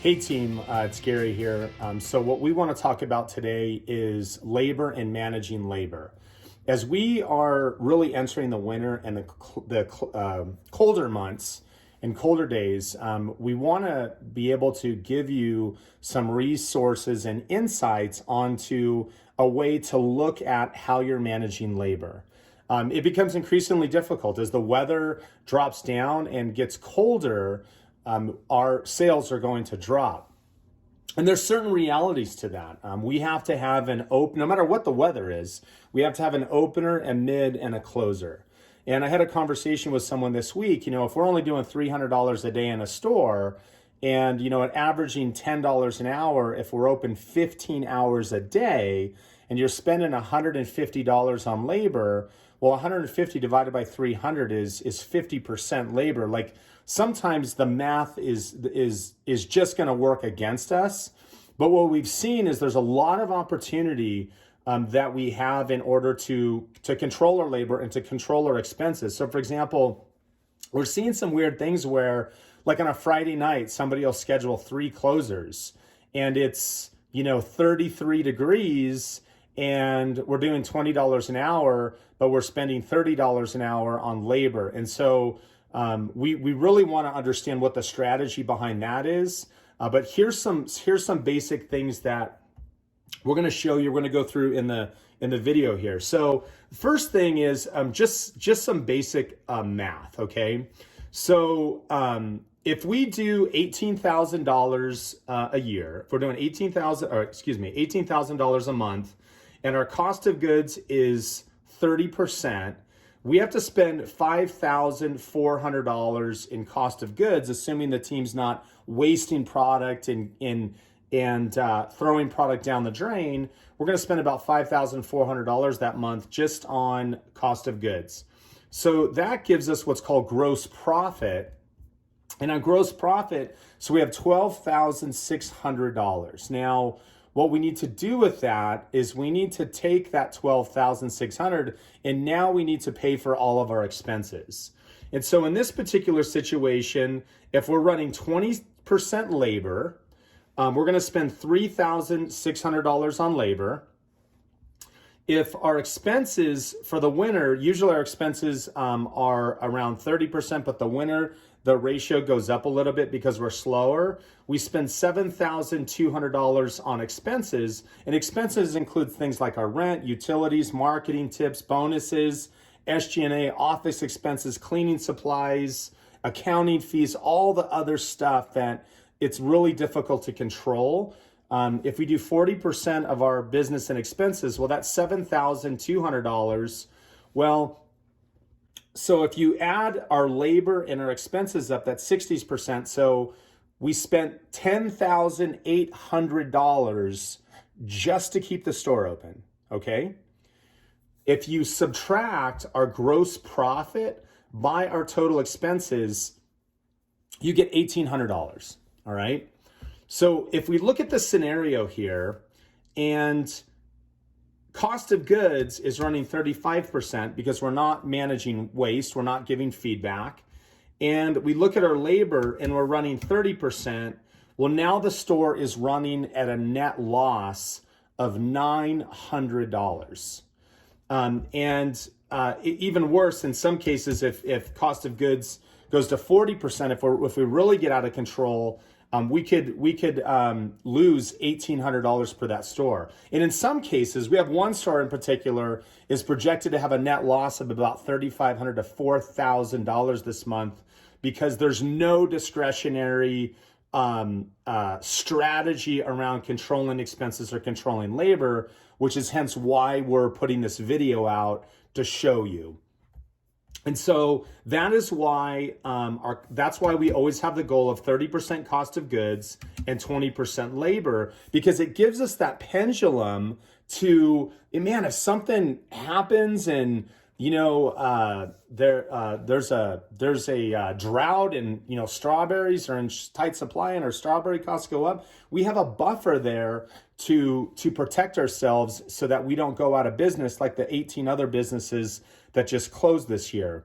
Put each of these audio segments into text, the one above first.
Hey team, it's Gary here. So what we want to talk about today is labor and managing labor. As we are really entering the winter and the colder months and colder days, we want to be able to give you some resources and insights onto a way to look at how you're managing labor. It becomes increasingly difficult as the weather drops down and gets colder. Our sales are going to drop. And there's certain realities to that. We have to have an open, no matter what the weather is, we have to have an opener, a mid, and a closer. And I had a conversation with someone this week, if we're only doing $300 a day in a store and, at averaging $10 an hour, if we're open 15 hours a day and you're spending $150 on labor, well, 150 divided by 300 is 50% labor. Like, sometimes the math is just going to work against us. But what we've seen is there's a lot of opportunity that we have in order to control our labor and to control our expenses. So for example, we're seeing some weird things where, like on a Friday night, somebody will schedule 3 closers and it's, 33 degrees and we're doing $20 an hour, but we're spending $30 an hour on labor. And so we really want to understand what the strategy behind that is. But here's some basic things that we're going to show you. We're going to go through in the video here. So the first thing is just some basic math. Okay, so if we do $18,000 a year, if we're doing $18,000 a month, and our cost of goods is 30%. We have to spend $5,400 in cost of goods, assuming the team's not wasting product and throwing product down the drain. We're going to spend about $5,400 that month just on cost of goods. So that gives us what's called gross profit. And on gross profit, so we have $12,600. Now, what we need to do with that is we need to take that $12,600 and now we need to pay for all of our expenses. And so in this particular situation, if we're running 20% labor, we're going to spend $3,600 on labor. If our expenses for the winter, usually our expenses are around 30%, but the winter, the ratio goes up a little bit because we're slower. We spend $7,200 on expenses, and expenses include things like our rent, utilities, marketing tips, bonuses, SG&A, office expenses, cleaning supplies, accounting fees, all the other stuff that it's really difficult to control. If we do 40% of our business and expenses, well, that's $7,200. Well, so if you add our labor and our expenses up, that's 60%. So we spent $10,800 just to keep the store open, okay? If you subtract our gross profit by our total expenses, you get $1,800, all right? So if we look at the scenario here and cost of goods is running 35% because we're not managing waste, we're not giving feedback. And we look at our labor and we're running 30%. Well, now the store is running at a net loss of $900. Even worse, in some cases, if cost of goods goes to 40%, if we really get out of control, we could lose $1,800 per that store. And in some cases, we have one store in particular is projected to have a net loss of about $3,500 to $4,000 this month because there's no discretionary strategy around controlling expenses or controlling labor, which is hence why we're putting this video out to show you. And so that is why that's why we always have the goal of 30% cost of goods and 20% labor, because it gives us that pendulum to, man, if something happens and there's a drought and strawberries are in tight supply and our strawberry costs go up, we have a buffer there to protect ourselves so that we don't go out of business like the 18 other businesses that just closed this year.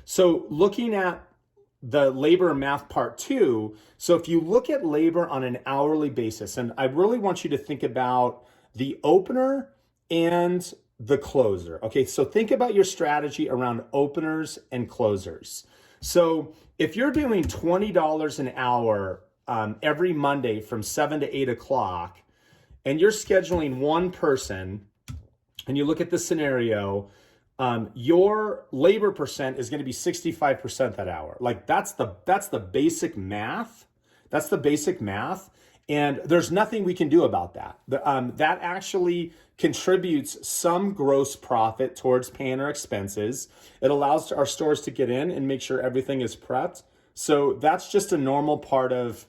So looking at the labor math part two. So if you look at labor on an hourly basis, and I really want you to think about the opener and the closer. Okay, so think about your strategy around openers and closers. So if you're doing $20 an hour every Monday from 7 to 8 o'clock, and you're scheduling one person, and you look at the scenario, your labor percent is going to be 65% that hour. Like that's the basic math. That's the basic math. And there's nothing we can do about that. That actually contributes some gross profit towards paying our expenses. It allows our stores to get in and make sure everything is prepped. So that's just a normal part of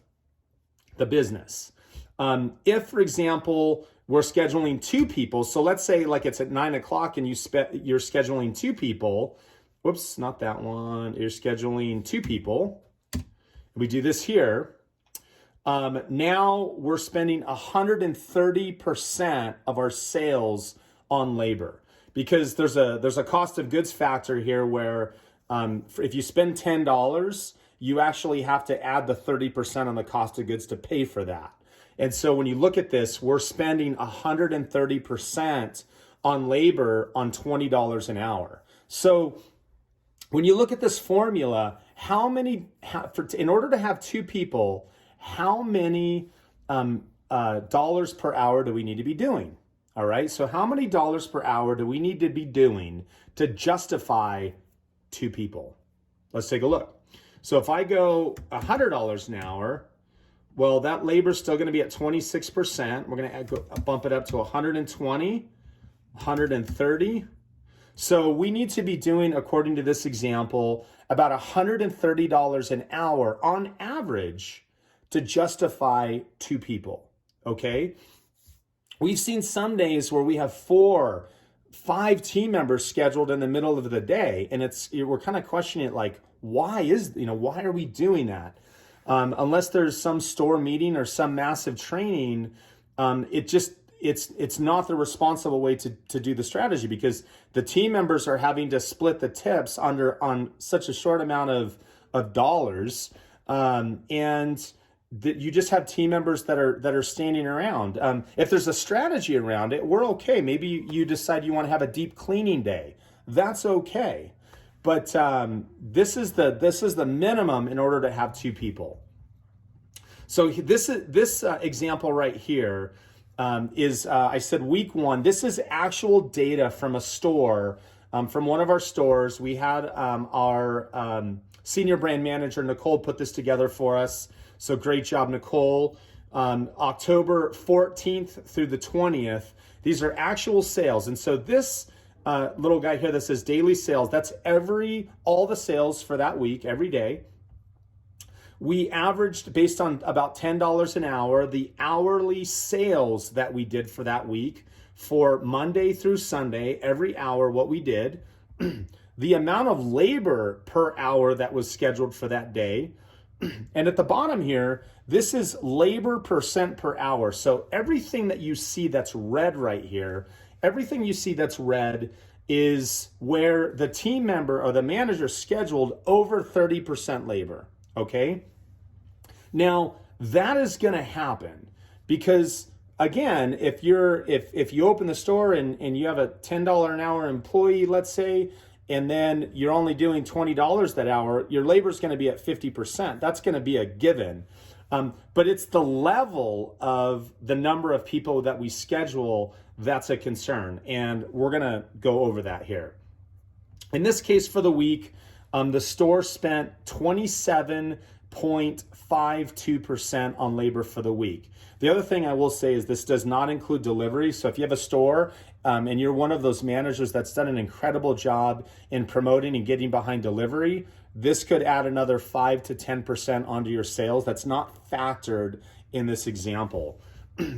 the business. If, for example, we're scheduling two people, so let's say like it's at 9 o'clock and you're scheduling two people. Whoops, not that one. You're scheduling two people. We do this here. Now we're spending 130% of our sales on labor, because there's a cost of goods factor here where if you spend $10, you actually have to add the 30% on the cost of goods to pay for that. And so when you look at this, we're spending 130% on labor on $20 an hour. So when you look at this formula, in order to have two people, how many dollars per hour do we need to be doing? All right, so how many dollars per hour do we need to be doing to justify two people? Let's take a look. So if I go $100 an hour, well, that labor is still going to be at 26%. We're going to bump it up to 120, 130. So we need to be doing, according to this example, about $130 an hour on average to justify two people, okay? We've seen some days where we have 4, 5 team members scheduled in the middle of the day, and we're kind of questioning it, like, why are we doing that? Unless there's some store meeting or some massive training, it's not the responsible way to do the strategy, because the team members are having to split the tips on such a short amount of dollars, and that you just have team members that are standing around. If there's a strategy around it, we're okay. Maybe you decide you want to have a deep cleaning day. That's okay. But this is the minimum in order to have two people. So this example right here is I said week 1. This is actual data from a store, from one of our stores. We had our senior brand manager Nicole put this together for us. So great job, Nicole. October 14th through the 20th. These are actual sales, and so this little guy here that says daily sales, that's all the sales for that week, every day. We averaged, based on about $10 an hour, the hourly sales that we did for that week for Monday through Sunday, every hour what we did, the amount of labor per hour that was scheduled for that day. And at the bottom here, this is labor percent per hour. So everything that you see that's red right here, everything you see that's red is where the team member or the manager scheduled over 30% labor, okay? Now, that is going to happen because, again, if you open the store and you have a $10 an hour employee, let's say, and then you're only doing $20 that hour, your labor is going to be at 50%. That's going to be a given. But it's the level of the number of people that we schedule that's a concern. And we're going to go over that here. In this case for the week, the store spent 27.52% on labor for the week. The other thing I will say is this does not include delivery. So if you have a store and you're one of those managers that's done an incredible job in promoting and getting behind delivery, this could add another 5 to 10% onto your sales. That's not factored in this example.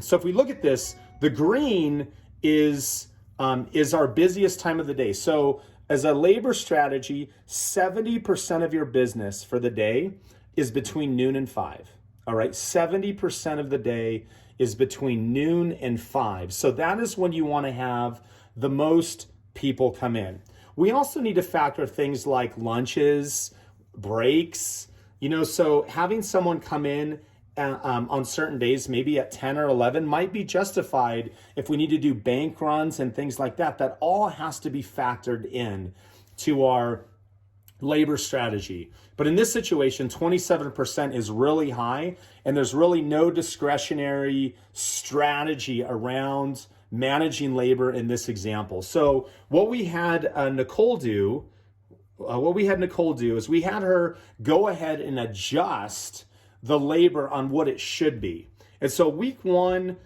So if we look at this, the green is our busiest time of the day. So as a labor strategy, 70% of your business for the day is between noon and 5. All right, 70% of the day is between noon and 5. So that is when you want to have the most people come in. We also need to factor things like lunches, breaks, so having someone come in on certain days, maybe at 10 or 11, might be justified if we need to do bank runs and things like that. That all has to be factored in to our labor strategy. But in this situation, 27% is really high, and there's really no discretionary strategy around managing labor in this example. So what we had Nicole do is we had her go ahead and adjust the labor on what it should be. And so week one,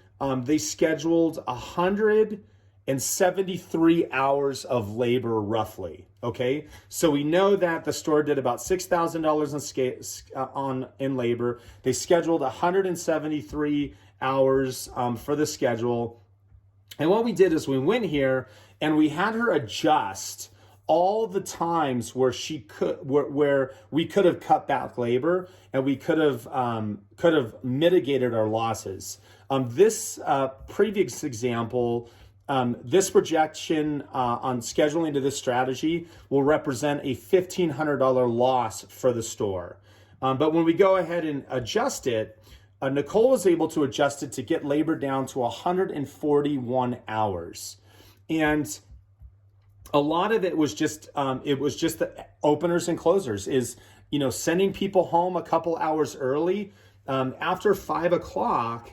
they scheduled 173 hours of labor roughly. Okay, so we know that the store did about $6,000 in labor. They scheduled 173 hours for the schedule. And what we did is we went here and we had her adjust all the times where where we could have cut back labor and we could have mitigated our losses. This previous example, this projection on scheduling to this strategy will represent a $1,500 loss for the store. But when we go ahead and adjust it, Nicole was able to adjust it to get labor down to 141 hours. And a lot of it was just the openers and closers, is sending people home a couple hours early after 5 o'clock.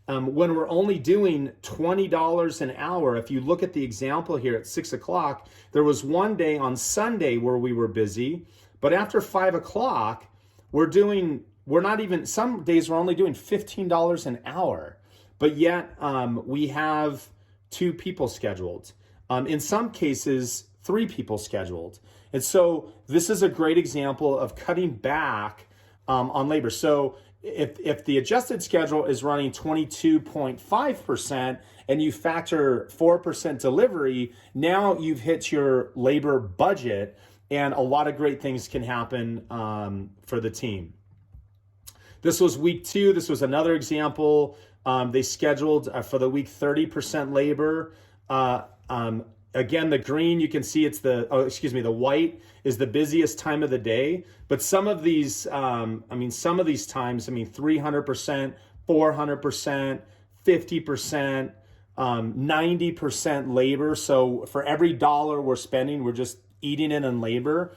When we're only doing $20 an hour. If you look at the example here at 6 o'clock, there was one day on Sunday where we were busy, but after 5 o'clock, some days we're only doing $15 an hour, but yet we have 2 people scheduled. In some cases, 3 people scheduled. And so this is a great example of cutting back on labor. So if the adjusted schedule is running 22.5% and you factor 4% delivery, now you've hit your labor budget, and a lot of great things can happen for the team. This was week 2. This was another example. They scheduled for the week 30% labor. Again, the green, you can see the white is the busiest time of the day. But some of these times, 300%, 400%, 50%, 90% labor. So for every dollar we're spending, we're just eating it in labor.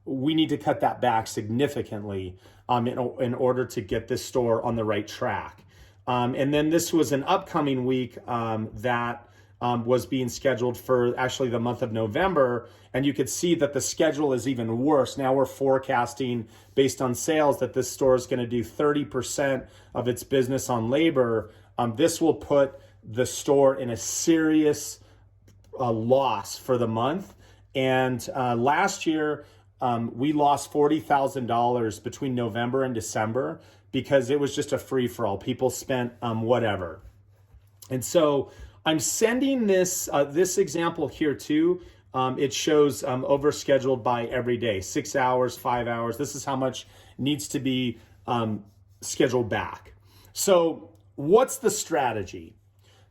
We need to cut that back significantly in order to get this store on the right track. And then this was an upcoming week that was being scheduled for actually the month of November. And you could see that the schedule is even worse. Now we're forecasting based on sales that this store is going to do 30% of its business on labor. This will put the store in a serious loss for the month. And last year, we lost $40,000 between November and December because it was just a free-for-all. People spent whatever. And so I'm sending this example here too. It shows overscheduled by every day, 6 hours, 5 hours. This is how much needs to be scheduled back. So what's the strategy?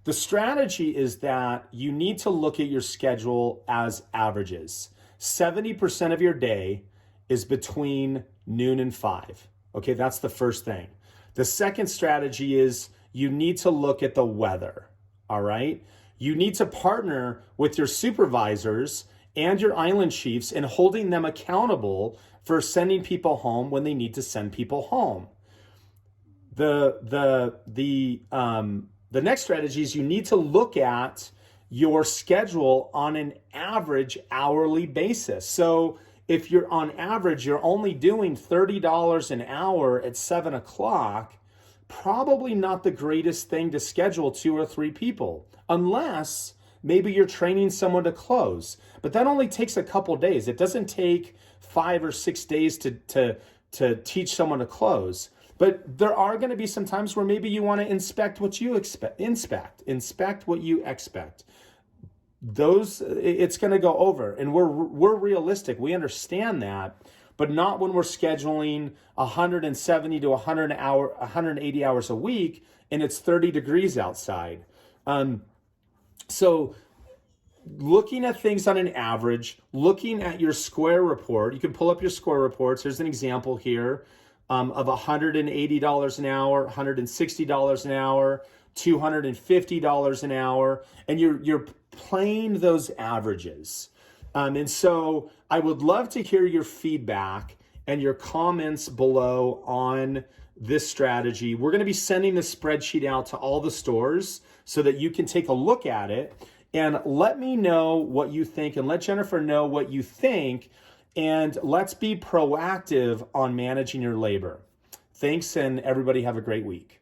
The strategy is that you need to look at your schedule as averages. 70% of your day is between noon and 5. Okay, that's the first thing. The second strategy is you need to look at the weather. All right. You need to partner with your supervisors and your island chiefs in holding them accountable for sending people home when they need to send people home. The next strategy is you need to look at your schedule on an average hourly basis. So if you're on average, you're only doing $30 an hour at 7 o'clock, probably not the greatest thing to schedule 2 or 3 people, unless maybe you're training someone to close. But that only takes a couple days. It doesn't take 5 or 6 days to teach someone to close. But there are going to be some times where maybe you want to inspect what you expect. Inspect what you expect. It's going to go over, and we're realistic. We understand that, but not when we're scheduling 170 to 180 hours a week, and it's 30 degrees outside. So looking at things on an average, looking at your square report. You can pull up your square reports. There's an example here of $180 an hour, $160 an hour, $250 an hour, and you're playing those averages. And so I would love to hear your feedback and your comments below on this strategy. We're going to be sending the spreadsheet out to all the stores so that you can take a look at it and let me know what you think, and let Jennifer know what you think, and let's be proactive on managing your labor. Thanks, and everybody have a great week.